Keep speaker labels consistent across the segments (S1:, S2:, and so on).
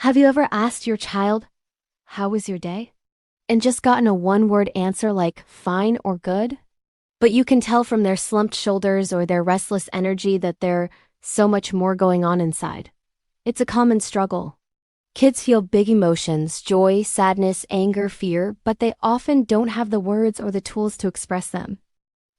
S1: Have you ever asked your child, "How was your day?" and just gotten a one-word answer like fine or good? But you can tell from their slumped shoulders or their restless energy that there's so much more going on inside. It's a common struggle. Kids feel big emotions, joy, sadness, anger, fear, but they often don't have the words or the tools to express them.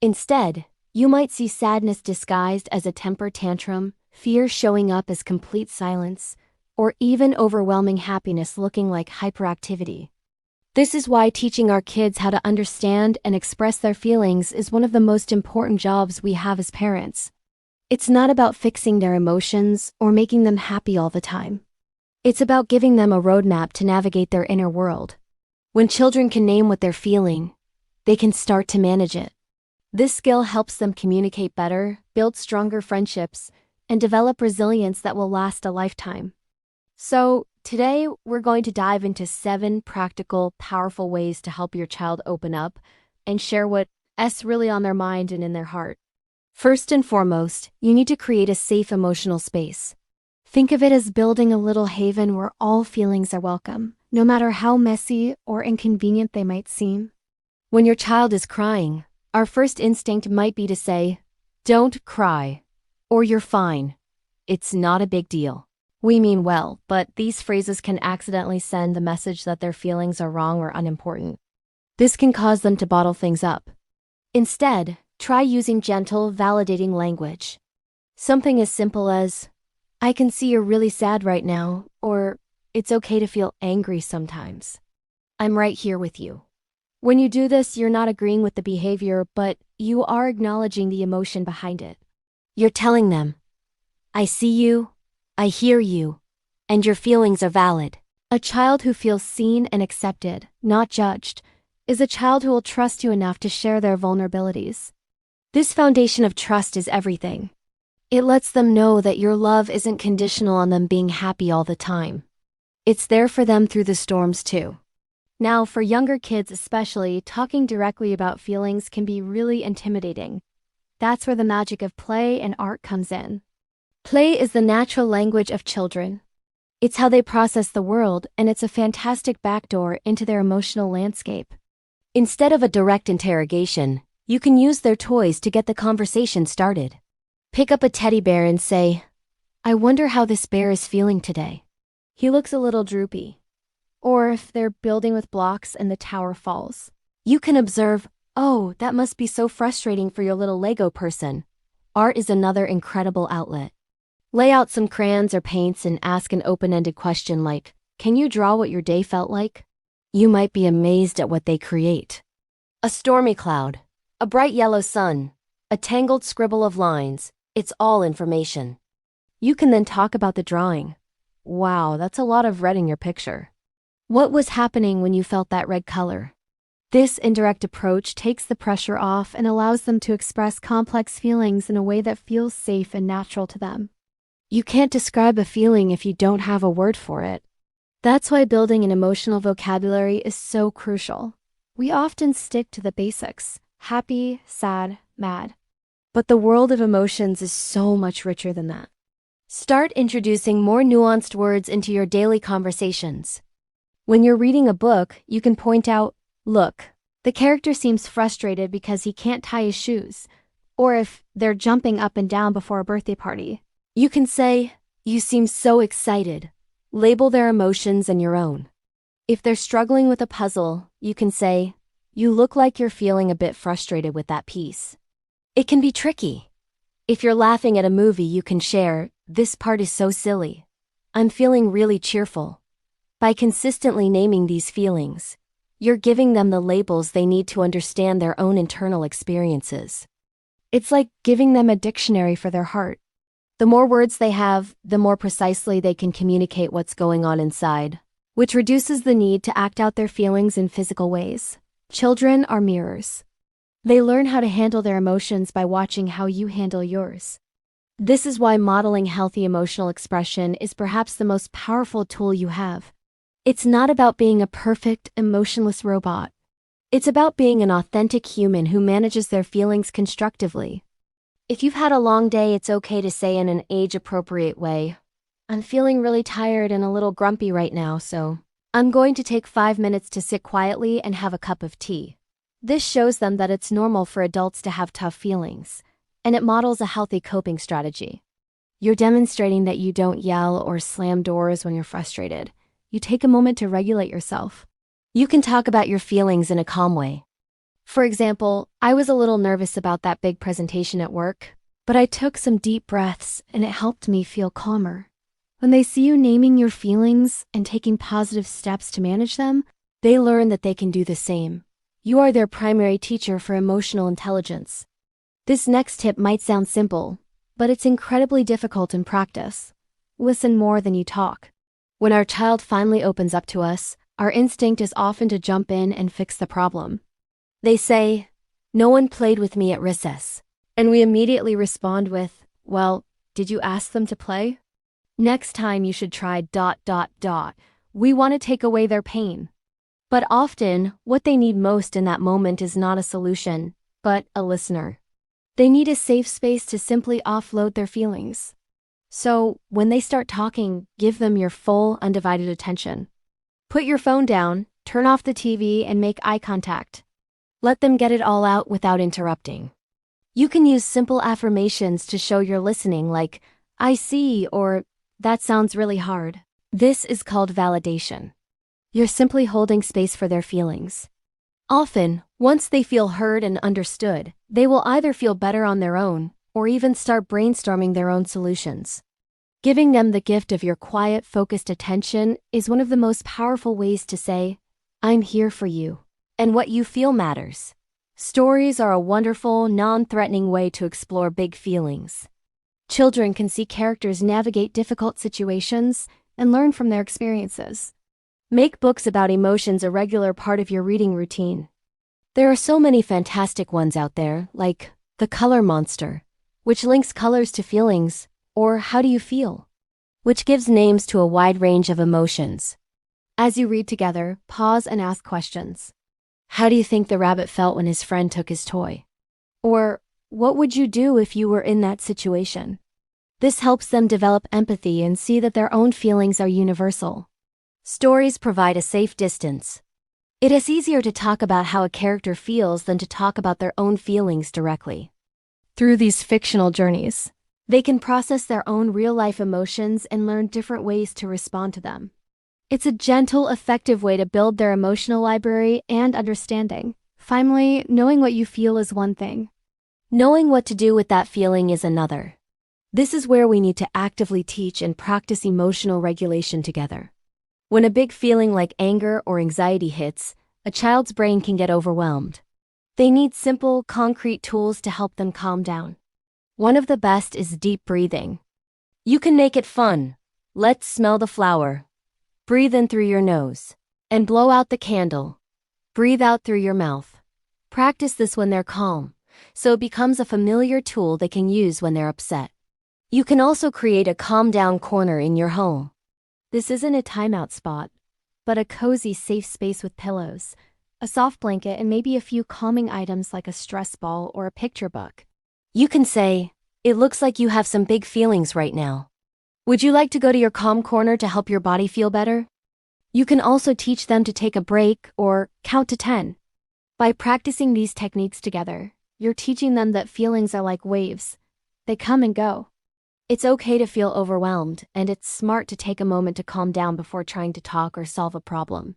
S1: Instead, you might see sadness disguised as a temper tantrum, fear showing up as complete silence, or even overwhelming happiness looking like hyperactivity. This is why teaching our kids how to understand and express their feelings is one of the most important jobs we have as parents. It's not about fixing their emotions or making them happy all the time. It's about giving them a roadmap to navigate their inner world. When children can name what they're feeling, they can start to manage it. This skill helps them communicate better, build stronger friendships, and develop resilience that will last a lifetime. So, today we're going to dive into 7 practical, powerful ways to help your child open up and share what's really on their mind and in their heart. First and foremost, you need to create a safe emotional space. Think of it as building a little haven where all feelings are welcome, no matter how messy or inconvenient they might seem. When your child is crying, our first instinct might be to say, "Don't cry," or "You're fine. It's not a big deal." We mean well, but these phrases can accidentally send the message that their feelings are wrong or unimportant. This can cause them to bottle things up. Instead, try using gentle, validating language. Something as simple as, "I can see you're really sad right now," or "It's okay to feel angry sometimes. I'm right here with you." When you do this, you're not agreeing with the behavior, but you are acknowledging the emotion behind it. You're telling them, "I see you, I hear you, and your feelings are valid." A child who feels seen and accepted, not judged, is a child who will trust you enough to share their vulnerabilities. This foundation of trust is everything. It lets them know that your love isn't conditional on them being happy all the time. It's there for them through the storms too. Now, for younger kids especially, talking directly about feelings can be really intimidating. That's where the magic of play and art comes in. Play is the natural language of children. It's how they process the world, and it's a fantastic backdoor into their emotional landscape. Instead of a direct interrogation, you can use their toys to get the conversation started. Pick up a teddy bear and say, "I wonder how this bear is feeling today. He looks a little droopy." Or if they're building with blocks and the tower falls, you can observe, "Oh, that must be so frustrating for your little Lego person." Art is another incredible outlet. Lay out some crayons or paints and ask an open-ended question like, "Can you draw what your day felt like?" You might be amazed at what they create. A stormy cloud, a bright yellow sun, a tangled scribble of lines, it's all information. You can then talk about the drawing. "Wow, that's a lot of red in your picture. What was happening when you felt that red color?" This indirect approach takes the pressure off and allows them to express complex feelings in a way that feels safe and natural to them. You can't describe a feeling if you don't have a word for it. That's why building an emotional vocabulary is so crucial. We often stick to the basics: happy, sad, mad. But the world of emotions is so much richer than that. Start introducing more nuanced words into your daily conversations. When you're reading a book, you can point out, "Look, the character seems frustrated because he can't tie his shoes." Or if they're jumping up and down before a birthday party, you can say, "You seem so excited." Label their emotions and your own. If they're struggling with a puzzle, you can say, "You look like you're feeling a bit frustrated with that piece." It can be tricky. If you're laughing at a movie, you can share, "This part is so silly. I'm feeling really cheerful." By consistently naming these feelings, you're giving them the labels they need to understand their own internal experiences. It's like giving them a dictionary for their heart. The more words they have, the more precisely they can communicate what's going on inside, which reduces the need to act out their feelings in physical ways. Children are mirrors. They learn how to handle their emotions by watching how you handle yours. This is why modeling healthy emotional expression is perhaps the most powerful tool you have. It's not about being a perfect, emotionless robot. It's about being an authentic human who manages their feelings constructively. If you've had a long day, it's okay to say in an age-appropriate way, I'm feeling really tired and a little grumpy right now, so I'm going to take 5 minutes to sit quietly and have a cup of tea. This shows them that it's normal for adults to have tough feelings, and it models a healthy coping strategy. You're demonstrating that you don't yell or slam doors when you're frustrated. You take a moment to regulate yourself. You can talk about your feelings in a calm way. For example, I was a little nervous about that big presentation at work, but I took some deep breaths and it helped me feel calmer. When they see you naming your feelings and taking positive steps to manage them, they learn that they can do the same. You are their primary teacher for emotional intelligence. This next tip might sound simple, but it's incredibly difficult in practice. Listen more than you talk. When our child finally opens up to us, our instinct is often to jump in and fix the problem. They say, "No one played with me at recess." And we immediately respond with, "Well, did you ask them to play?" Next time you should try ... We want to take away their pain. But often, what they need most in that moment is not a solution, but a listener. They need a safe space to simply offload their feelings. So, when they start talking, give them your full, undivided attention. Put your phone down, turn off the TV, and make eye contact. Let them get it all out without interrupting. You can use simple affirmations to show you're listening, like, "I see," or "That sounds really hard." This is called validation. You're simply holding space for their feelings. Often, once they feel heard and understood, they will either feel better on their own, or even start brainstorming their own solutions. Giving them the gift of your quiet, focused attention is one of the most powerful ways to say, "I'm here for you, and what you feel matters." Stories are a wonderful, non-threatening way to explore big feelings. Children can see characters navigate difficult situations and learn from their experiences. Make books about emotions a regular part of your reading routine. There are so many fantastic ones out there, like The Color Monster, which links colors to feelings, or How Do You Feel, which gives names to a wide range of emotions. As you read together, pause and ask questions. How do you think the rabbit felt when his friend took his toy? Or, what would you do if you were in that situation? This helps them develop empathy and see that their own feelings are universal. Stories provide a safe distance. It is easier to talk about how a character feels than to talk about their own feelings directly. Through these fictional journeys, they can process their own real-life emotions and learn different ways to respond to them. It's a gentle, effective way to build their emotional library and understanding. Finally, knowing what you feel is one thing. Knowing what to do with that feeling is another. This is where we need to actively teach and practice emotional regulation together. When a big feeling like anger or anxiety hits, a child's brain can get overwhelmed. They need simple, concrete tools to help them calm down. One of the best is deep breathing. You can make it fun. Let's smell the flower. Breathe in through your nose. And blow out the candle. Breathe out through your mouth. Practice this when they're calm, so it becomes a familiar tool they can use when they're upset. You can also create a calm down corner in your home. This isn't a timeout spot, but a cozy, safe space with pillows, a soft blanket, and maybe a few calming items like a stress ball or a picture book. You can say, "It looks like you have some big feelings right now. Would you like to go to your calm corner to help your body feel better?" You can also teach them to take a break or count to 10. By practicing these techniques together, you're teaching them that feelings are like waves. They come and go. It's okay to feel overwhelmed, and it's smart to take a moment to calm down before trying to talk or solve a problem.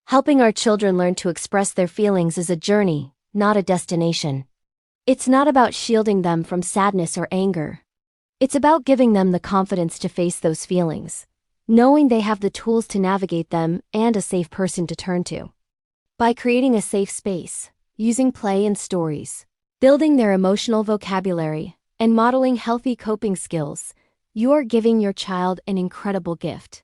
S1: Helping our children learn to express their feelings is a journey, not a destination. It's not about shielding them from sadness or anger. It's about giving them the confidence to face those feelings, knowing they have the tools to navigate them and a safe person to turn to. By creating a safe space, using play and stories, building their emotional vocabulary, and modeling healthy coping skills, you are giving your child an incredible gift.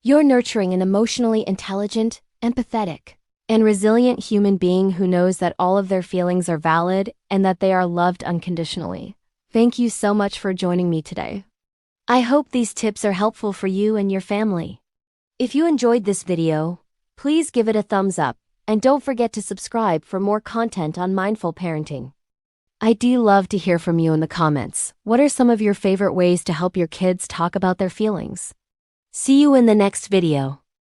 S1: You're nurturing an emotionally intelligent, empathetic, and resilient human being who knows that all of their feelings are valid and that they are loved unconditionally. Thank you so much for joining me today. I hope these tips are helpful for you and your family. If you enjoyed this video, please give it a thumbs up, and don't forget to subscribe for more content on mindful parenting. I do love to hear from you in the comments. What are some of your favorite ways to help your kids talk about their feelings? See you in the next video.